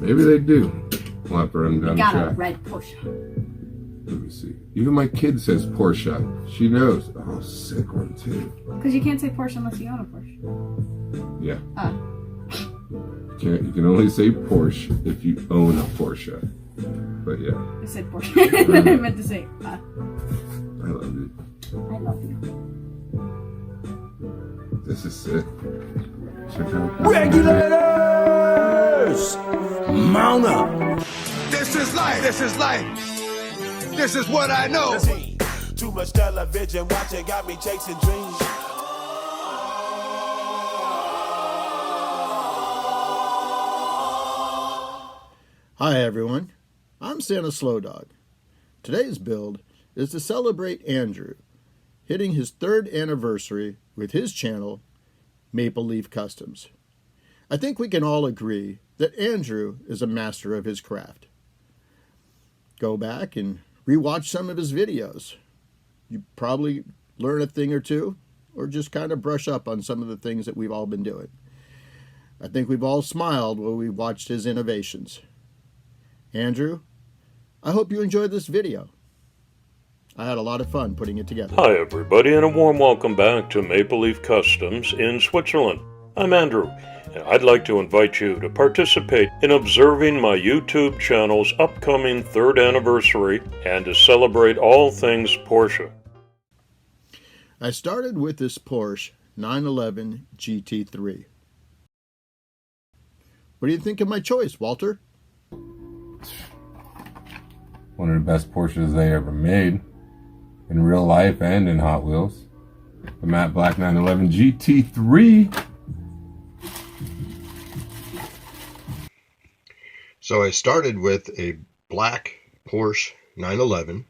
Maybe they do. We'll have to run down the Got track. a red Porsche. Let me see. Even my kid says Porsche. She knows. Oh, sick one too. Because you can't say Porsche unless you own a Porsche. Yeah. Oh. You can only say Porsche if you own a Porsche. But yeah. I said Porsche. Then I meant to say I love you. I love you. This is sick. Check out this. Regulators, mount up. This is life. This is life. This is what I know. Too much television watching got me chasing dreams. Hi everyone, I'm Santa Slow Dog. Today's build is to celebrate Andrew hitting his 3rd anniversary with his channel, Maple Leaf Customs. I think we can all agree that Andrew is a master of his craft. Go back and rewatch some of his videos. You probably learn a thing or two, or just kind of brush up on some of the things that we've all been doing. I think we've all smiled when we watched his innovations. Andrew, I hope you enjoyed this video. I had a lot of fun putting it together. Hi everybody, and a warm welcome back to Maple Leaf Customs in Switzerland. I'm Andrew, and I'd like to invite you to participate in observing my YouTube channel's upcoming 3rd anniversary and to celebrate all things Porsche. I started with this Porsche 911 GT3. What do you think of my choice, Walter? One of the best Porsches they ever made. In real life and in Hot Wheels. The matte black 911 GT3. So I started with a black Porsche 911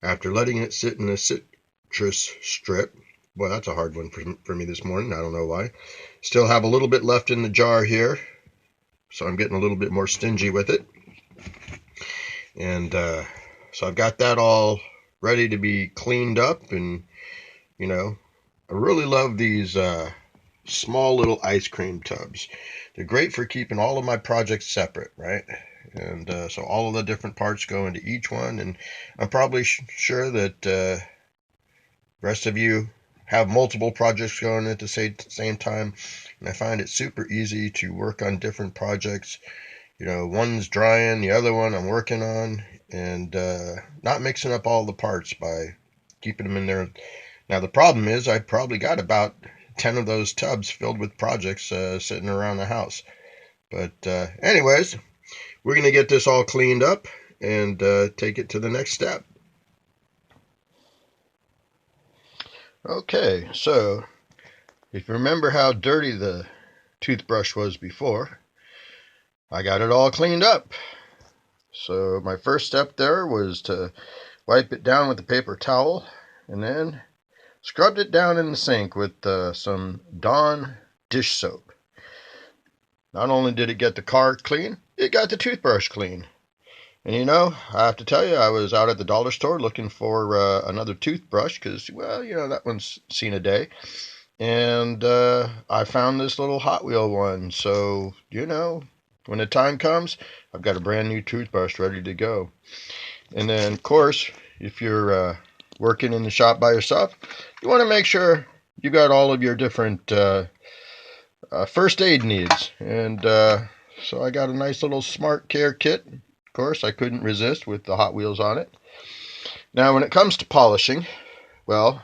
after letting it sit in a citrus strip. Boy, that's a hard one for me this morning. I don't know why. Still have a little bit left in the jar here, so I'm getting a little bit more stingy with it. And so I've got that all ready to be cleaned up. And, you know, I really love these small little ice cream tubs. They're great for keeping all of my projects separate, right? And so all of the different parts go into each one. And I'm probably sure that the rest of you have multiple projects going at the same time. And I find it super easy to work on different projects. You know, one's drying, the other one I'm working on, and not mixing up all the parts by keeping them in there. Now, the problem is I probably got about 10 of those tubs filled with projects sitting around the house. But anyways, we're going to get this all cleaned up and take it to the next step. Okay, so if you remember how dirty the toothbrush was before, I got it all cleaned up. So my first step there was to wipe it down with a paper towel and then scrubbed it down in the sink with some Dawn dish soap. Not only did it get the car clean, it got the toothbrush clean. And you know, I have to tell you, I was out at the dollar store looking for another toothbrush because, well, you know, that one's seen a day. And I found this little Hot Wheel one. So, you know, when the time comes, I've got a brand new toothbrush ready to go. And then, of course, if you're working in the shop by yourself, you want to make sure you got all of your different first aid needs. And so I got a nice little Smart Care kit. Of course, I couldn't resist with the Hot Wheels on it. Now, when it comes to polishing, well,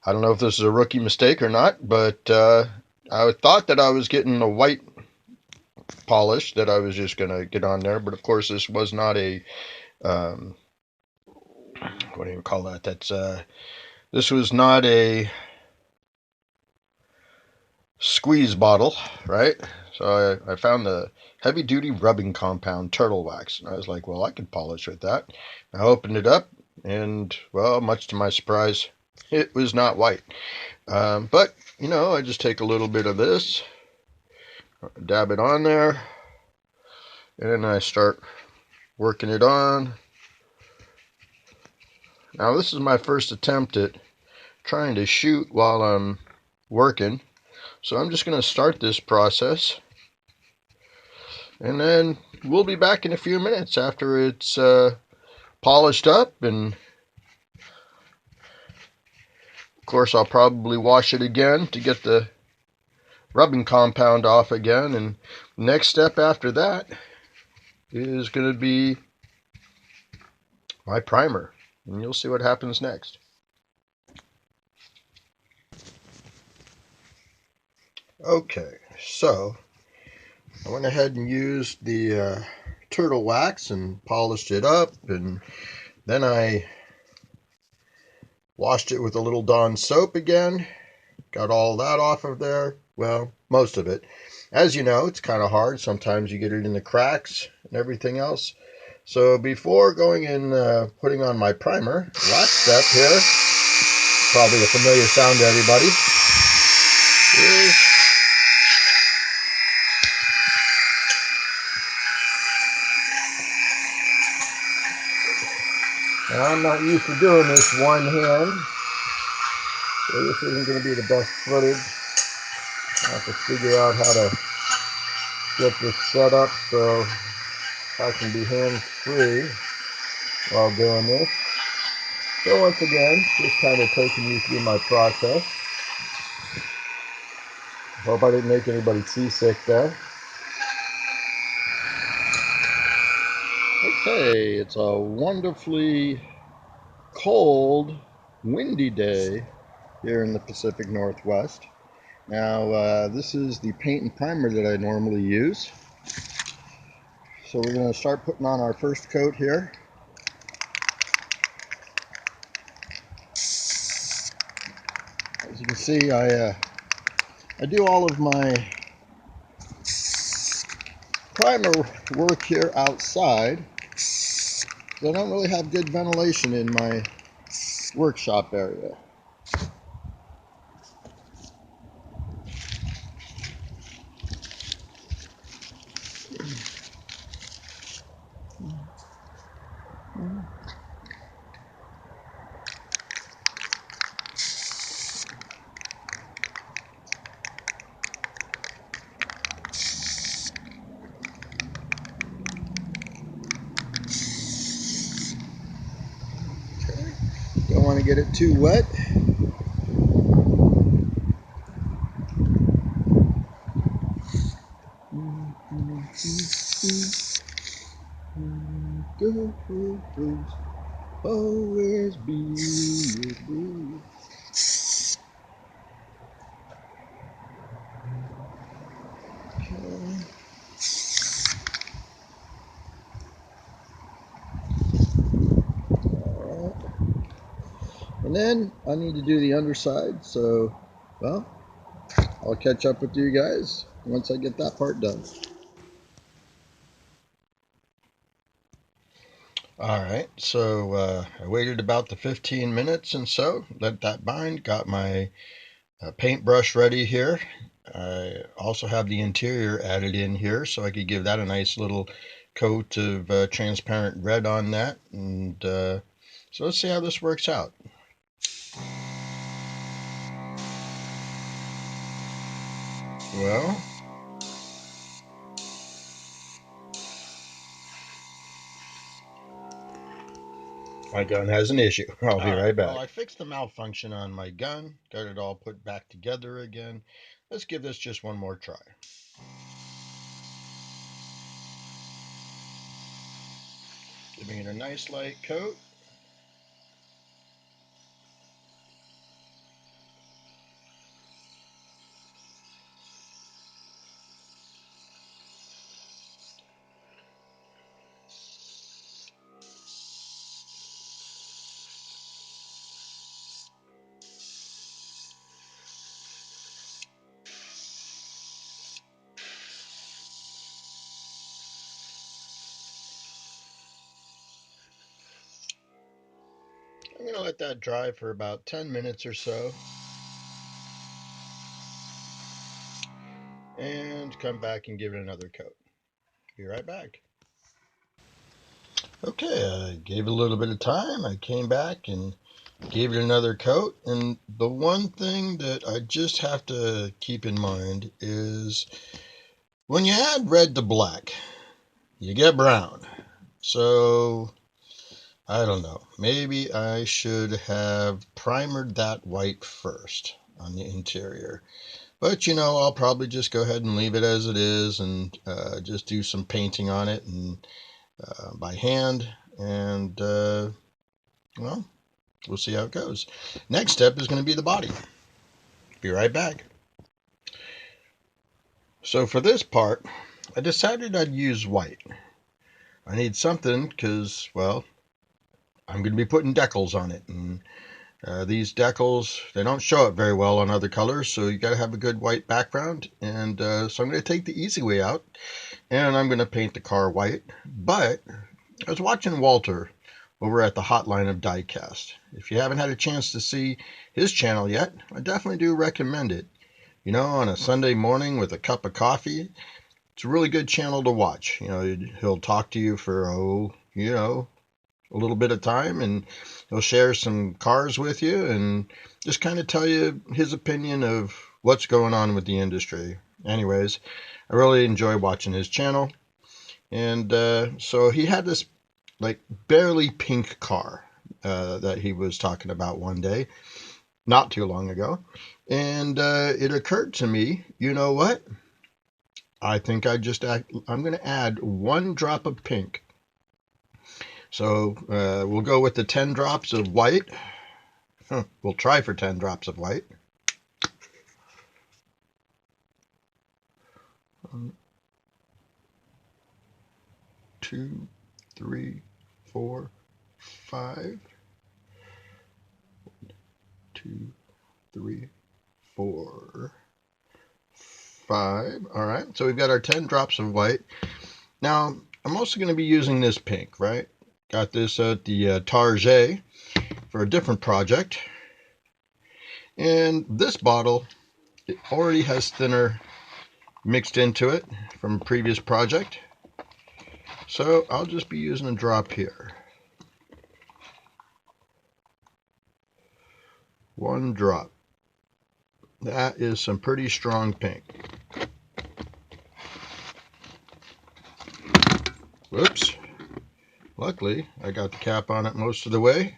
I don't know if this is a rookie mistake or not, but I thought that I was getting a white polish that I was just going to get on there. But, of course, this was not a, what do you call that? This was not a squeeze bottle, right? So I found the heavy-duty rubbing compound turtle wax, and I was like, well, I could polish with that. I opened it up, and, well, much to my surprise, it was not white. But, you know, I just take a little bit of this, dab it on there, and then I start working it on. Now, this is my first attempt at trying to shoot while I'm working. So I'm just going to start this process And then we'll be back in a few minutes after it's polished up. And of course, I'll probably wash it again to get the rubbing compound off again. And next step after that is going to be my primer. And you'll see what happens next. Okay, so I went ahead and used the turtle wax and polished it up, and then I washed it with a little Dawn soap again. Got all that off of there. Well, most of it. As you know, it's kind of hard. Sometimes you get it in the cracks and everything else. So before going and putting on my primer, last step here, probably a familiar sound to everybody, is now, I'm not used to doing this one hand, so this isn't going to be the best footage. I have to figure out how to get this set up so I can be hands-free while doing this. So once again, just kind of taking you through my process. Hope I didn't make anybody seasick there. Okay, it's a wonderfully cold, windy day here in the Pacific Northwest. Now, this is the paint and primer that I normally use. So we're going to start putting on our first coat here. As you can see, I do all of my primer work here outside. I don't really have good ventilation in my workshop area. Don't want to get it too wet. Always be with me. Okay. All right. And then I need to do the underside, so, well, I'll catch up with you guys once I get that part done. Alright, so I waited about the 15 minutes and so, let that bind, got my paintbrush ready here. I also have the interior added in here so I could give that a nice little coat of transparent red on that. And so let's see how this works out. Well, my gun has an issue. I'll be right back. Well, I fixed the malfunction on my gun, got it all put back together again. Let's give this just one more try. Giving it a nice light coat. I'm going to let that dry for about 10 minutes or so. And come back and give it another coat. Be right back. Okay, I gave it a little bit of time. I came back and gave it another coat. And the one thing that I just have to keep in mind is When you add red to black, you get brown. So, I don't know. Maybe I should have primered that white first on the interior. But, I'll probably just go ahead and leave it as it is and just do some painting on it and by hand. And, well, we'll see how it goes. Next step is going to be the body. Be right back. So for this part, I decided I'd use white. I need something because, well, I'm going to be putting decals on it. And these decals, they don't show up very well on other colors, so you got to have a good white background. And so I'm going to take the easy way out, and I'm going to paint the car white. But I was watching Walter over at the Hotline of Diecast. If you haven't had a chance to see his channel yet, I definitely do recommend it. On a Sunday morning with a cup of coffee, it's a really good channel to watch. He'll talk to you for, a little bit of time, and he'll share some cars with you and just kind of tell you his opinion of what's going on with the industry. Anyways, I really enjoy watching his channel. And so he had this like barely pink car that he was talking about one day, not too long ago. And it occurred to me, you know what? I think I'm going to add 1 drop of pink. So we'll go with the 10 drops of white. We'll try for 10 drops of white. 1, 2, 3, 4, 5. 2, 3, 4, 5. All right, so we've got our 10 drops of white. Now, I'm also going to be using this pink, right? Got this at the Target for a different project. And this bottle, it already has thinner mixed into it from a previous project. So I'll just be using a drop here. 1 drop. That is some pretty strong pink. Whoops. Luckily, I got the cap on it most of the way.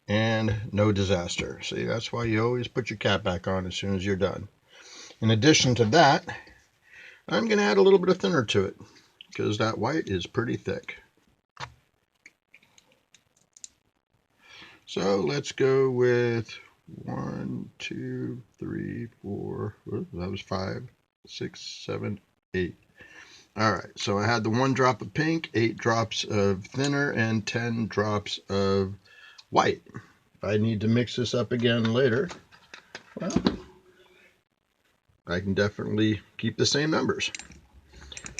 And no disaster. See, that's why you always put your cap back on as soon as you're done. In addition to that, I'm going to add a little bit of thinner to it because that white is pretty thick. So let's go with 1, 2, 3, 4. That was 5, 6, 7, 8. All right, so I had the 1 drop of pink, 8 drops of thinner, and 10 drops of white. If I need to mix this up again later, well, I can definitely keep the same numbers.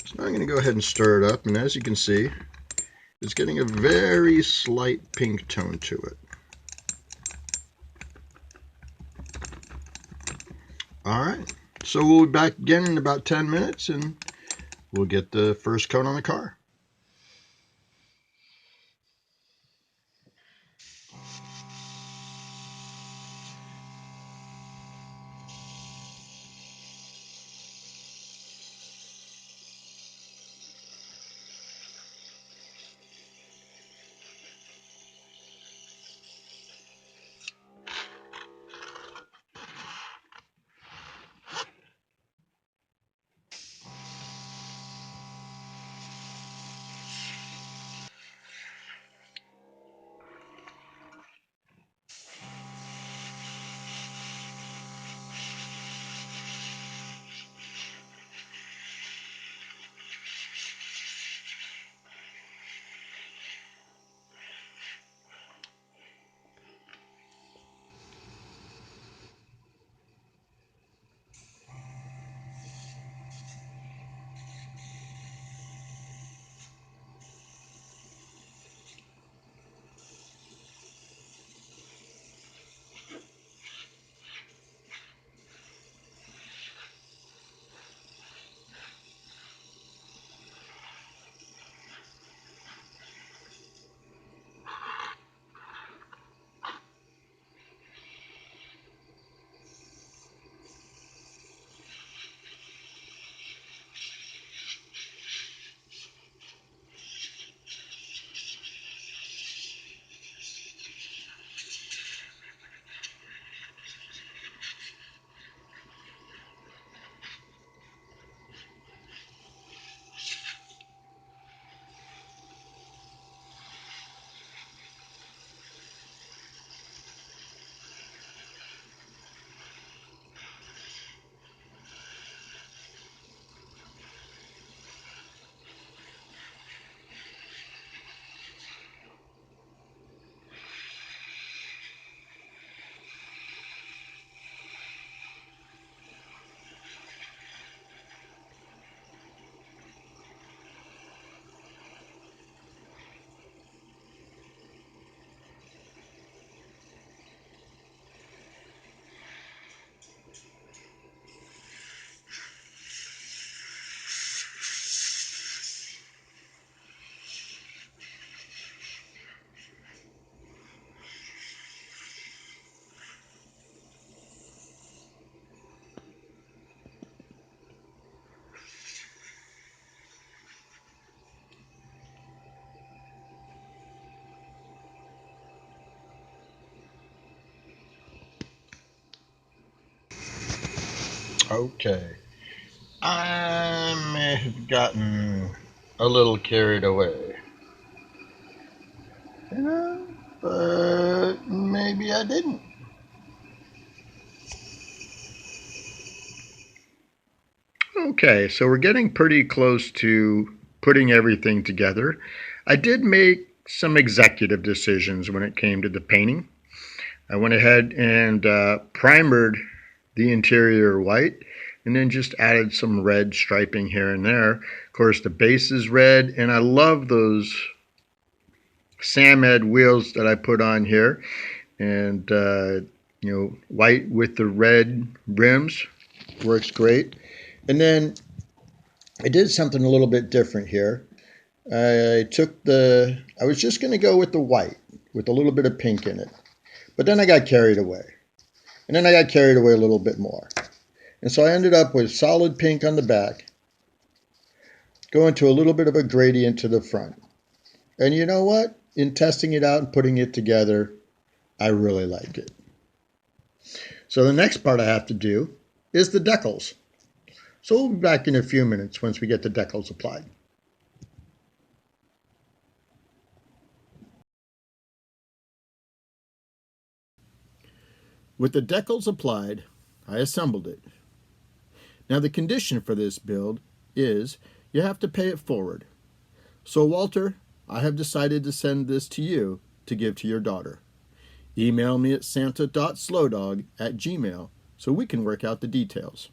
So now I'm going to go ahead and stir it up, and as you can see, it's getting a very slight pink tone to it. All right, so we'll be back again in about 10 minutes, and we'll get the first coat on the car. Okay. I may have gotten a little carried away. But maybe I didn't. Okay, so we're getting pretty close to putting everything together. I did make some executive decisions when it came to the painting. I went ahead and primered the interior white and then just added some red striping here and there. Of course, the base is red, and I love those Samed wheels that I put on here. And, white with the red rims works great. And then I did something a little bit different here. I was just going to go with the white with a little bit of pink in it. But then I got carried away. And then I got carried away a little bit more. And so I ended up with solid pink on the back, going to a little bit of a gradient to the front. And you know what? In testing it out and putting it together, I really like it. So the next part I have to do is the decals. So we'll be back in a few minutes once we get the decals applied. With the decals applied, I assembled it. Now the condition for this build is you have to pay it forward. So Walter, I have decided to send this to you to give to your daughter. Email me at santa.slowdog@gmail.com so we can work out the details.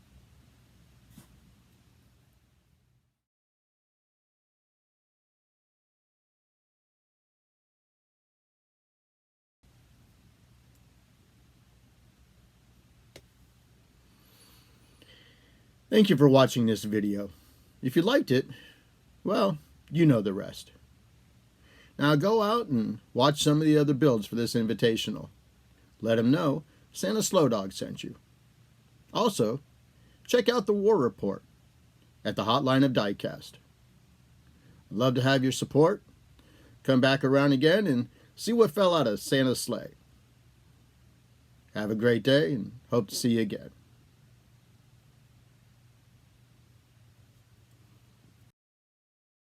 Thank you for watching this video. If you liked it, well, you know the rest. Now go out and watch some of the other builds for this invitational. Let them know Santa Slow Dog sent you. Also, check out the War Report at the Hotline of Diecast. I'd love to have your support. Come back around again and see what fell out of Santa's sleigh. Have a great day and hope to see you again.